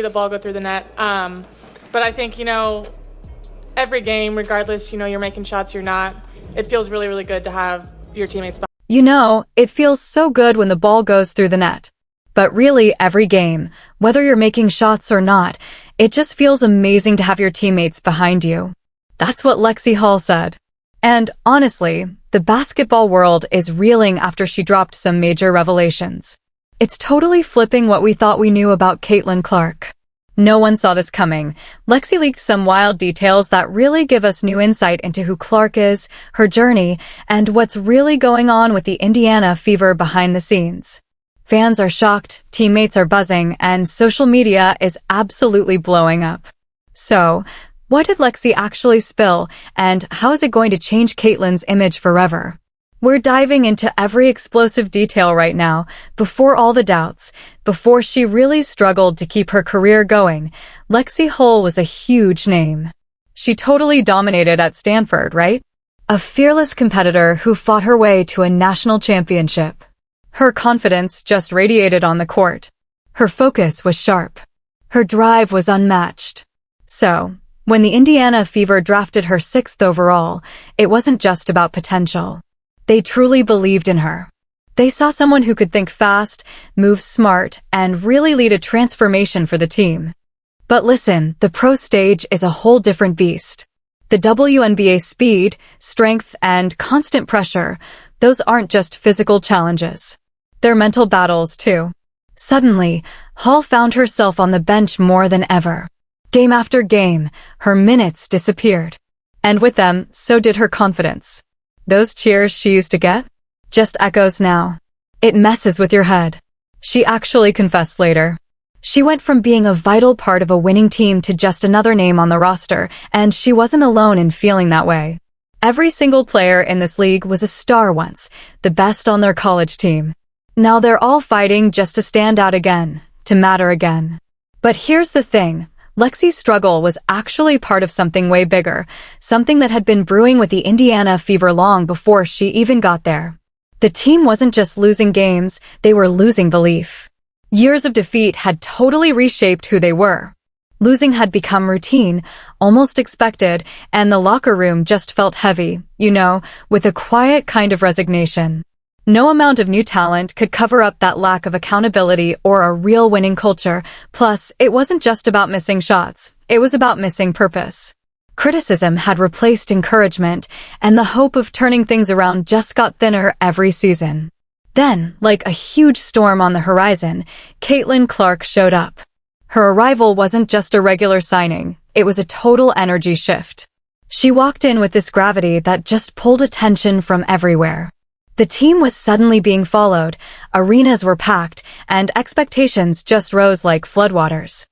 the ball go through the net. But I think, every game, regardless, you're making shots, you're not, it feels really, really good to have your teammates behind. It feels so good when the ball goes through the net. But really, every game, whether you're making shots or not, it just feels amazing to have your teammates behind you. That's what Lexi Hull said. And honestly, the basketball world is reeling after she dropped some major revelations. It's totally flipping what we thought we knew about Caitlyn Clark. No one saw this coming. Lexi leaked some wild details that really give us new insight into who Clark is, her journey, and what's really going on with the Indiana Fever behind the scenes. Fans are shocked, teammates are buzzing, and social media is absolutely blowing up. So, what did Lexi actually spill, and how is it going to change Caitlyn's image forever? We're diving into every explosive detail right now, before all the doubts, before she really struggled to keep her career going. Lexi Hull was a huge name. She totally dominated at Stanford, right? A fearless competitor who fought her way to a national championship. Her confidence just radiated on the court. Her focus was sharp. Her drive was unmatched. So, when the Indiana Fever drafted her 6th overall, it wasn't just about potential. They truly believed in her. They saw someone who could think fast, move smart, and really lead a transformation for the team. But listen, the pro stage is a whole different beast. The WNBA speed, strength, and constant pressure, those aren't just physical challenges. They're mental battles, too. Suddenly, Hull found herself on the bench more than ever. Game after game, her minutes disappeared. And with them, so did her confidence. Those cheers she used to get? Just echoes now. It messes with your head. She actually confessed later. She went from being a vital part of a winning team to just another name on the roster, and she wasn't alone in feeling that way. Every single player in this league was a star once, the best on their college team. Now they're all fighting just to stand out again, to matter again. But here's the thing. Lexi's struggle was actually part of something way bigger, something that had been brewing with the Indiana Fever long before she even got there. The team wasn't just losing games, they were losing belief. Years of defeat had totally reshaped who they were. Losing had become routine, almost expected, and the locker room just felt heavy, with a quiet kind of resignation. No amount of new talent could cover up that lack of accountability or a real winning culture. Plus, it wasn't just about missing shots. It was about missing purpose. Criticism had replaced encouragement, and the hope of turning things around just got thinner every season. Then, like a huge storm on the horizon, Caitlyn Clark showed up. Her arrival wasn't just a regular signing. It was a total energy shift. She walked in with this gravity that just pulled attention from everywhere. The team was suddenly being followed, arenas were packed, and expectations just rose like floodwaters.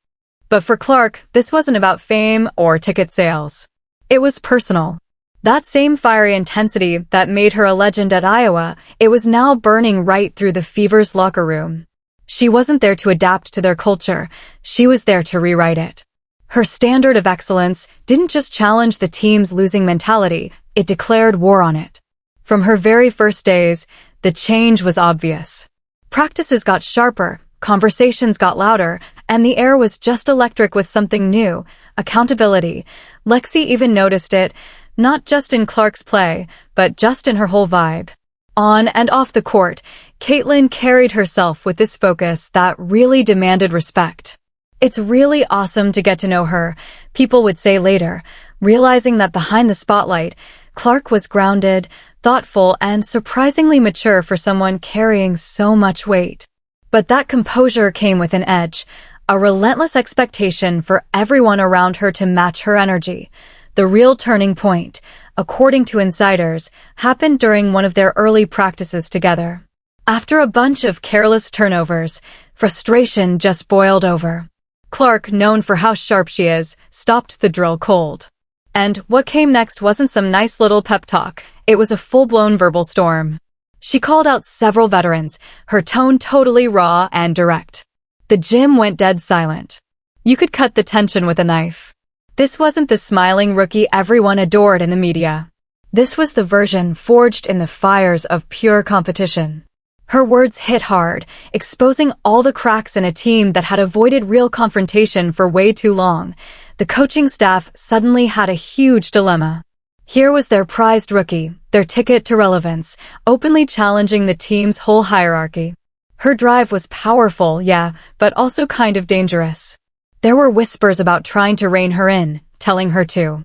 But for Clark, this wasn't about fame or ticket sales. It was personal. That same fiery intensity that made her a legend at Iowa, it was now burning right through the Fever's locker room. She wasn't there to adapt to their culture, she was there to rewrite it. Her standard of excellence didn't just challenge the team's losing mentality, it declared war on it. From her very first days, the change was obvious. Practices got sharper, conversations got louder, and the air was just electric with something new, accountability. Lexi even noticed it, not just in Clark's play, but just in her whole vibe. On and off the court, Caitlyn carried herself with this focus that really demanded respect. It's really awesome to get to know her, people would say later, realizing that behind the spotlight, Clark was grounded, thoughtful, and surprisingly mature for someone carrying so much weight. But that composure came with an edge, a relentless expectation for everyone around her to match her energy. The real turning point, according to insiders, happened during one of their early practices together. After a bunch of careless turnovers, frustration just boiled over. Clark, known for how sharp she is, stopped the drill cold. And what came next wasn't some nice little pep talk. It was a full-blown verbal storm. She called out several veterans, her tone totally raw and direct. The gym went dead silent. You could cut the tension with a knife. This wasn't the smiling rookie everyone adored in the media. This was the version forged in the fires of pure competition. Her words hit hard, exposing all the cracks in a team that had avoided real confrontation for way too long. The coaching staff suddenly had a huge dilemma. Here was their prized rookie, their ticket to relevance, openly challenging the team's whole hierarchy. Her drive was powerful, yeah, but also kind of dangerous. There were whispers about trying to rein her in, telling her to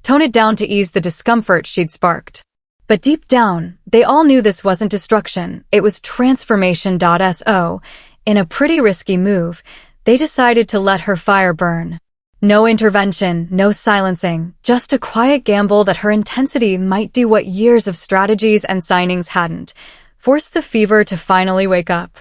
tone it down to ease the discomfort she'd sparked. But deep down, they all knew this wasn't destruction, it was transformation. So, in a pretty risky move, they decided to let her fire burn. No intervention, no silencing, just a quiet gamble that her intensity might do what years of strategies and signings hadn't: force the fever to finally wake up.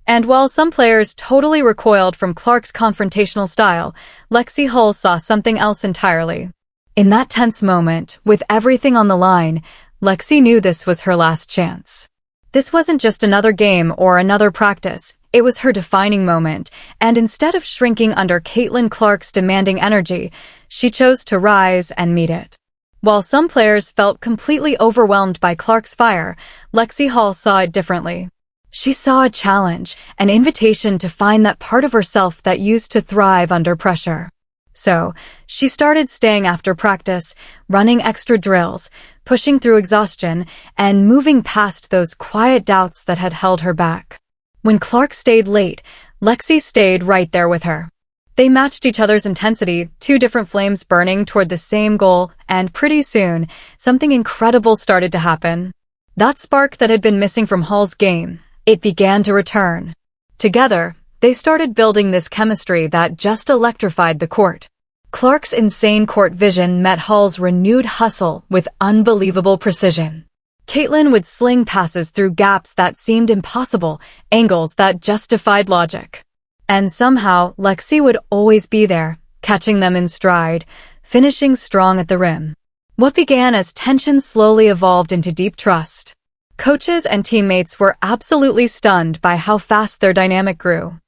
And while some players totally recoiled from Clark's confrontational style, Lexi Hull saw something else entirely. In that tense moment, with everything on the line, Lexi knew this was her last chance. This wasn't just another game or another practice, it was her defining moment, and instead of shrinking under Caitlyn Clark's demanding energy, she chose to rise and meet it. While some players felt completely overwhelmed by Clark's fire, Lexi Hull saw it differently. She saw a challenge, an invitation to find that part of herself that used to thrive under pressure. So, she started staying after practice, running extra drills, pushing through exhaustion, and moving past those quiet doubts that had held her back. When Clark stayed late, Lexi stayed right there with her. They matched each other's intensity, two different flames burning toward the same goal, and pretty soon, something incredible started to happen. That spark that had been missing from Hull's game, it began to return. Together, they started building this chemistry that just electrified the court. Clark's insane court vision met Hull's renewed hustle with unbelievable precision. Caitlyn would sling passes through gaps that seemed impossible, angles that justified logic. And somehow, Lexi would always be there, catching them in stride, finishing strong at the rim. What began as tension slowly evolved into deep trust. Coaches and teammates were absolutely stunned by how fast their dynamic grew.